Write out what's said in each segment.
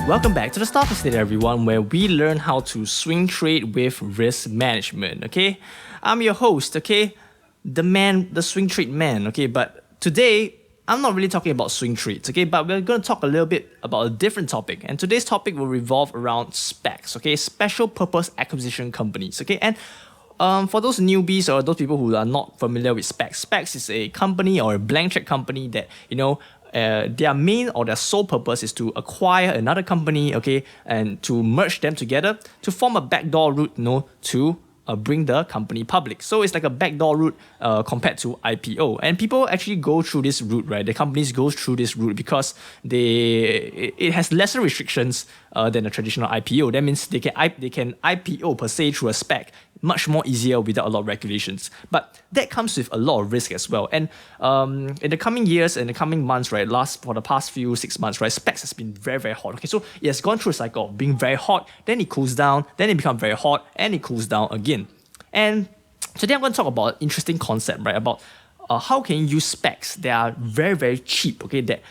Welcome back to the Stock Estate, everyone, where we learn how to swing trade with risk management, okay? I'm your host, okay? The swing trade man, okay? But today, I'm not really talking about swing trades, okay? But we're going to talk a little bit about a different topic. And today's topic will revolve around SPACs, okay? Special Purpose Acquisition Companies, okay? And for those newbies or those people who are not familiar with SPACs, SPACs is a company or a blank check company that, their main or their sole purpose is to acquire another company, okay, and to merge them together to form a backdoor route, to bring the company public. So it's like a backdoor route compared to IPO. And people actually go through this route, right? The companies go through this route because it has lesser restrictions than a traditional IPO. That means they can IPO per se through a SPAC much more easier without a lot of regulations. But that comes with a lot of risk as well. And in the coming years, in the coming months, right, for the past 6 months, right, SPACs has been very, very hot. Okay, so it has gone through a cycle of being very hot, then it cools down, then it becomes very hot, and it cools down again. And today I'm going to talk about an interesting concept, right, about how can you use SPACs that are very, very cheap, okay, that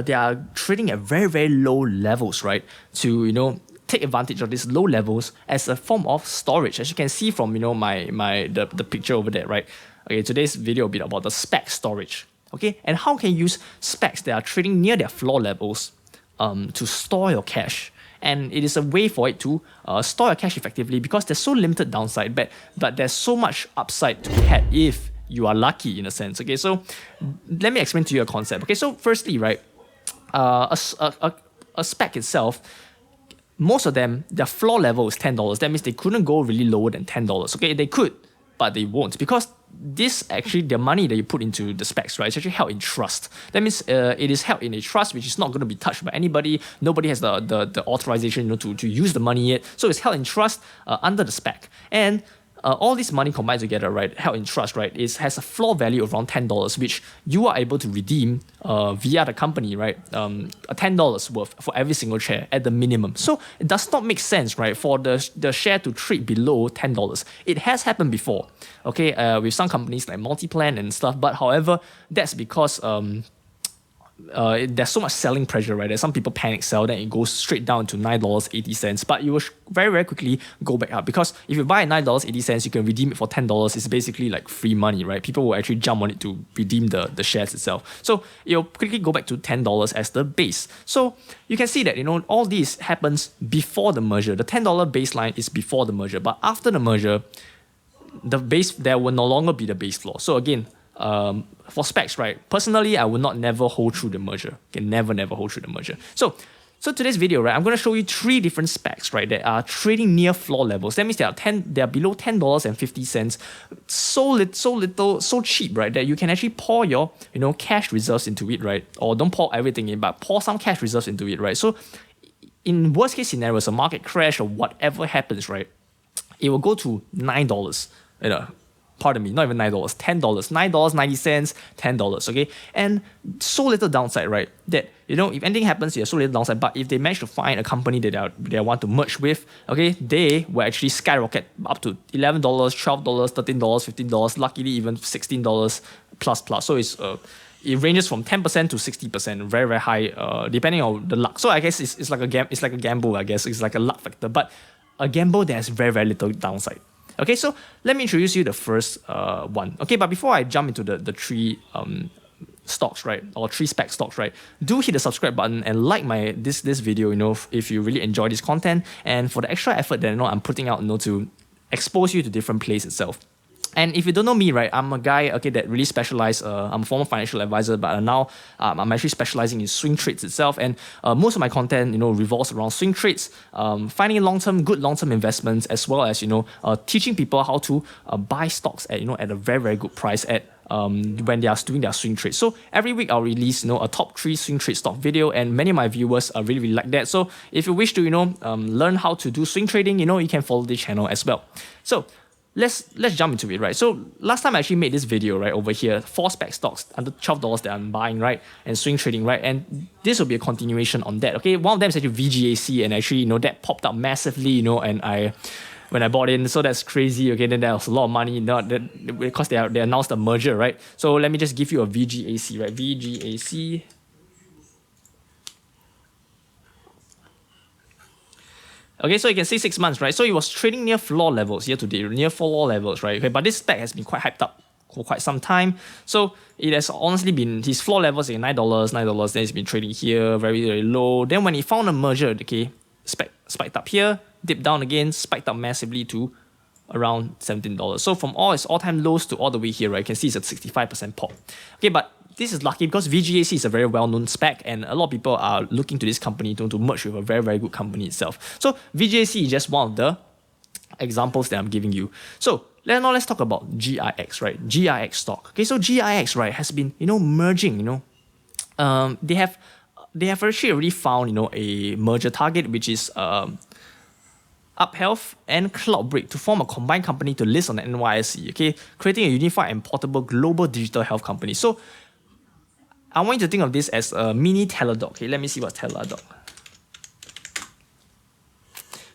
they are trading at very, very low levels, right, to, take advantage of these low levels as a form of storage. As you can see from the picture over there, right? Okay, today's video will be about the SPAC storage. Okay, and how can you use SPACs that are trading near their floor levels to store your cash. And it is a way for it to store your cash effectively because there's so limited downside, but there's so much upside to be had if you are lucky in a sense. Okay, so let me explain to you a concept. Okay, so firstly, right, a SPAC itself, most of them, their floor level is $10. That means they couldn't go really lower than $10. Okay, they could, but they won't because the money that you put into the SPACs, right, is actually held in trust. That means it is held in a trust which is not going to be touched by anybody. Nobody has the authorization, to use the money yet. So it's held in trust under the SPAC. And all this money combined together, right, held in trust, right, has a floor value of around $10, which you are able to redeem via the company, right, $10 worth for every single share at the minimum. So it does not make sense, right, for the share to trade below $10. It has happened before, okay, with some companies like Multiplan and stuff, but however, that's because there's so much selling pressure, right? That some people panic sell, then it goes straight down to $9.80. But it will very, very quickly go back up because if you buy at $9.80, you can redeem it for $10. It's basically like free money, right? People will actually jump on it to redeem the shares itself. So it'll quickly go back to $10 as the base. So you can see that all this happens before the merger. The $10 baseline is before the merger, but after the merger, there will no longer be the base floor. So again, for SPACs, right? Personally, I would never hold through the merger. Okay, never hold through the merger. So today's video, right? I'm going to show you 3 different SPACs, right? That are trading near floor levels. That means they are below $10.50. So cheap, right? That you can actually pour your cash reserves into it, right? Or don't pour everything in, but pour some cash reserves into it, right? So in worst case scenarios, a market crash or whatever happens, right? It will go to $9. Pardon me, not even $9, $10, $9.90, $10, okay? And so little downside, right? That, if anything happens, there's so little downside, but if they manage to find a company that they want to merge with, okay, they will actually skyrocket up to $11, $12, $13, $15, luckily even $16 plus. So it ranges from 10% to 60%, very, very high, depending on the luck. So I guess it's like a gamble, I guess. It's like a luck factor, but a gamble that has very, very little downside. Okay, so let me introduce you the first one. Okay, but before I jump into the 3 stocks, right, or 3 SPAC stocks, right, do hit the subscribe button and like this video, if you really enjoy this content, and for the extra effort that I'm putting out, to expose you to different plays itself. And if you don't know me, right, I'm a guy, okay, that really specializes. I'm a former financial advisor, but now I'm actually specializing in swing trades itself. And most of my content, revolves around swing trades, finding good long-term investments, as well as, teaching people how to buy stocks at a very, very good price when they are doing their swing trades. So every week I'll release, a top 3 swing trade stock video, and many of my viewers really, really like that. So if you wish to, learn how to do swing trading, you can follow this channel as well. So let's jump into it, right? So last time I actually made this video, right, over here, 4 SPAC stocks under $12 that I'm buying, right, and swing trading, right, and this will be a continuation on that. Okay, one of them is actually VGAC, and actually, that popped up massively, and when I bought in, so that's crazy. Okay, then there was a lot of money, because they announced a merger, right? So let me just give you a VGAC, right? VGAC. Okay, so you can see 6 months, right? So it was trading near floor levels year to date, near floor levels, right? Okay, but this SPAC has been quite hyped up for quite some time. So it has honestly been, his floor levels in $9, then it's been trading here, very, very low. Then when he found a merger, okay, spiked up here, dipped down again, spiked up massively to around $17. So from all its all-time lows to all the way here, right, you can see it's a 65% pop. Okay, but this is lucky because VGAC is a very well-known SPAC and a lot of people are looking to this company to merge with a very, very good company itself. So VGAC is just one of the examples that I'm giving you. So now let's talk about GIX, right? GIX stock. Okay, so GIX, right, has been, merging, they have actually already found, a merger target, which is UpHealth and CloudBreak to form a combined company to list on the NYSE, okay, creating a unified and portable global digital health company. So I want you to think of this as a mini Teladoc. Okay, let me see what's Teladoc.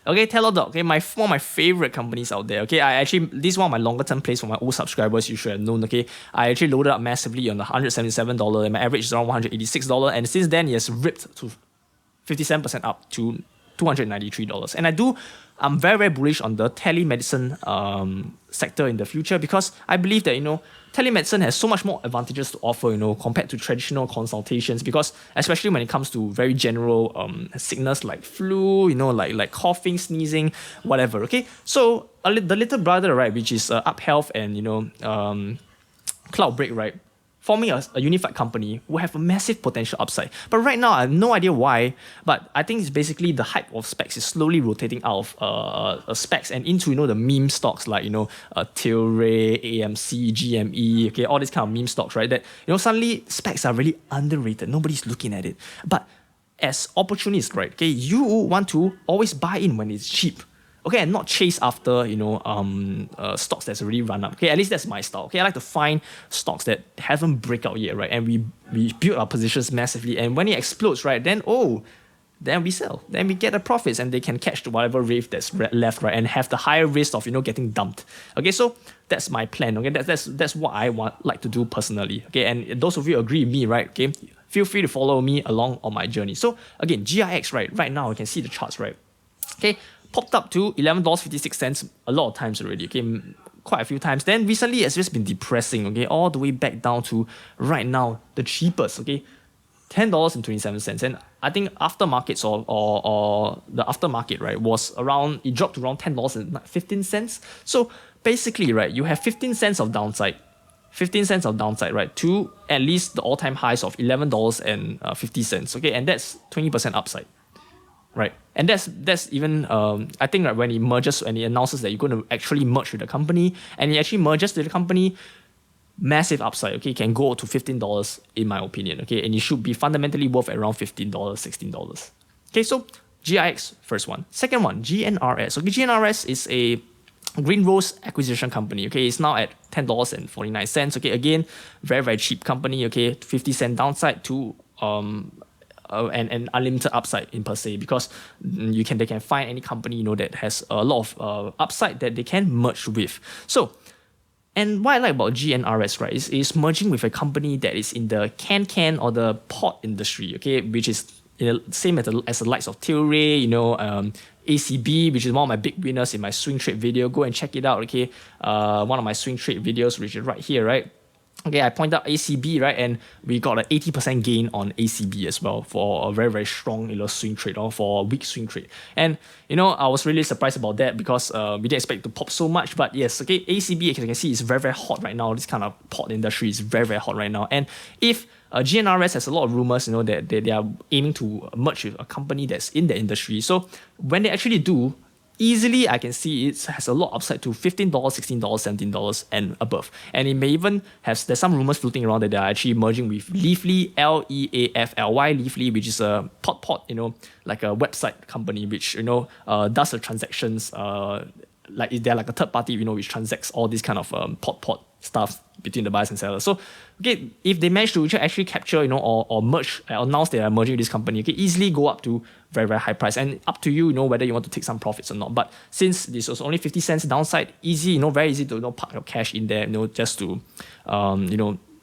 Okay, Teladoc, okay, one of my favorite companies out there. Okay, this is one of my longer term plays for my old subscribers. You should have known. Okay, I actually loaded up massively on the $177, and my average is around $186. And since then, it has ripped to 57% up to $293. And I'm very, very bullish on the telemedicine sector in the future because I believe that, telemedicine has so much more advantages to offer, compared to traditional consultations, because especially when it comes to very general sickness like flu, like coughing, sneezing, whatever, okay? So the little brother, right, which is UpHealth and, CloudBreak, right, forming a unified company will have a massive potential upside. But right now, I have no idea why, but I think it's basically the hype of SPACs is slowly rotating out of SPACs and into, the meme stocks like, Tilray, AMC, GME, okay, all these kind of meme stocks, right? That, suddenly SPACs are really underrated. Nobody's looking at it. But as opportunists, right, okay, you want to always buy in when it's cheap. Okay, and not chase after, stocks that's already run up. Okay, at least that's my style. Okay, I like to find stocks that haven't break out yet, right? And we build our positions massively. And when it explodes, right, then we sell. Then we get the profits and they can catch whatever wave that's left, right? And have the higher risk of, getting dumped. Okay, so that's my plan. Okay, that's what I like to do personally. Okay, and those of you agree with me, right? Okay, feel free to follow me along on my journey. So again, GIX, right now you can see the charts, right? Okay, popped up to $11.56 a lot of times already, okay, quite a few times. Then recently it's just been depressing, okay, all the way back down to right now, the cheapest, okay, $10.27. And I think aftermarkets or the aftermarket, right, it dropped to around $10.15. So basically, right, you have 15 cents of downside, right, to at least the all-time highs of $11.50, okay, and that's 20% upside. Right, and that's even I think when he merges and he announces that you're going to actually merge with the company, and he actually merges with the company, massive upside. Okay, it can go to $15 in my opinion. Okay, and it should be fundamentally worth around $15, $16. Okay, so GIX first one. Second one, GNRS. Okay, GNRS is a Green Rose acquisition company. Okay, it's now at $10.49. Okay, again, very, very cheap company. Okay, 50-cent downside to and unlimited upside in per se, because they can find any company that has a lot of upside that they can merge with. So, and what I like about GNRS, right, is merging with a company that is in the can or the pot industry, okay, which is same as the likes of Tilray, ACB, which is one of my big winners in my swing trade video. Go and check it out, okay. One of my swing trade videos, which is right here, right. Okay, I point out ACB, right, and we got an 80% gain on ACB as well for a very, very strong swing trade or for a weak swing trade. And I was really surprised about that because we didn't expect it to pop so much. But yes, okay, ACB, as you can see, is very, very hot right now. This kind of pot industry is very, very hot right now. And if GNRS has a lot of rumors, that they are aiming to merge with a company that's in the industry. So when they actually do, easily I can see it has a lot upside to $15, $16, $17 and above. And it may even there's some rumors floating around that they are actually merging with Leafly, Leafly, Leafly, which is a pot, like a website company which, does the transactions, like they're like a third party, which transacts all this kind of pot stuff between the buyers and sellers. So, okay, if they manage to actually capture, or merge, announce they are merging with this company, okay, easily go up to very, very high price. And up to you, whether you want to take some profits or not. But since this was only 50 cents downside, easy, very easy to park your cash in there, just to,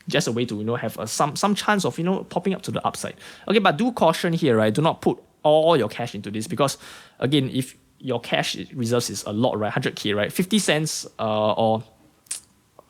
just a way to, have some chance of, popping up to the upside. Okay, but do caution here, right? Do not put all your cash into this because, again, if your cash reserves is a lot, right? 100K, right? 50 cents or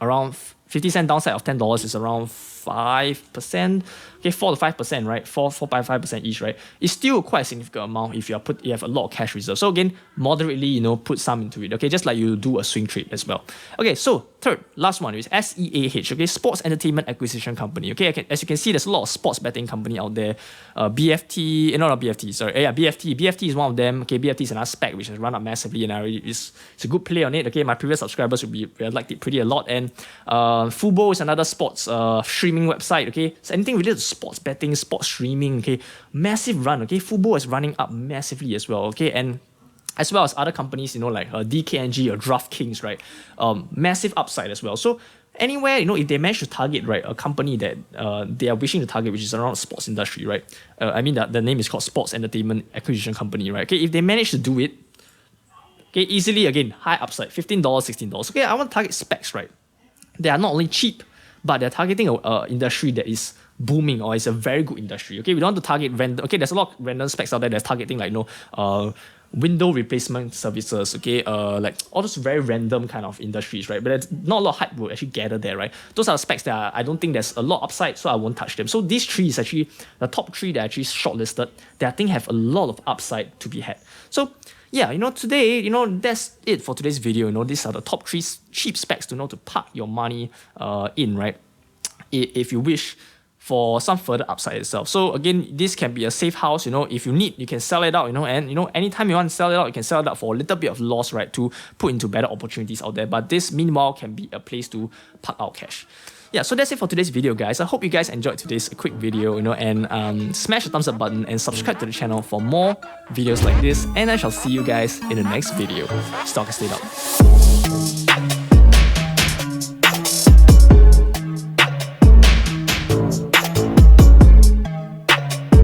around 50 cent downside of $10 is around 5%, okay, 4 to 5%, right? 4.5% each, right? It's still quite a significant amount if you have a lot of cash reserves. So again, moderately, put some into it, okay? Just like you do a swing trade as well. Okay, so third, last one is SEAH, okay? Sports Entertainment Acquisition Company, okay? As you can see, there's a lot of sports betting company out there. BFT is one of them. Okay, BFT is another SPAC which has run up massively, and it's a good play on it. Okay, my previous subscribers will liked it pretty a lot. And Fubo is another sports streaming website. Okay, so anything related to sports betting, sports streaming. Okay, massive run. Okay, Fubo is running up massively as well. Okay, and as well as other companies, like DKNG or DraftKings, right? Massive upside as well. So anywhere, if they manage to target, right, a company that they are wishing to target, which is around sports industry, right? I mean, the name is called Sports Entertainment Acquisition Company, right? Okay, if they manage to do it, okay, easily, again, high upside, $15, $16. Okay, I want to target SPACs, right? They are not only cheap, but they're targeting an industry that is booming or is a very good industry. Okay, we don't want to target random. Okay, there's a lot of random SPACs out there that's targeting window replacement services. Okay, like all those very random kind of industries, right? But there's not a lot of hype will actually gather there, right? Those are specs that I don't think there's a lot upside, so I won't touch them. So these three is actually the top three that are actually shortlisted that I think have a lot of upside to be had. So yeah, today, that's it for today's video. These are the top three cheap specs to park your money in, right? If you wish for some further upside itself. So again, this can be a safe house. If you need, you can sell it out. And anytime you want to sell it out, you can sell it out for a little bit of loss, right, to put into better opportunities out there. But this, meanwhile, can be a place to park our cash. Yeah, so that's it for today's video, guys. I hope you guys enjoyed today's quick video, and smash the thumbs up button and subscribe to the channel for more videos like this. And I shall see you guys in the next video. Stock and stay up.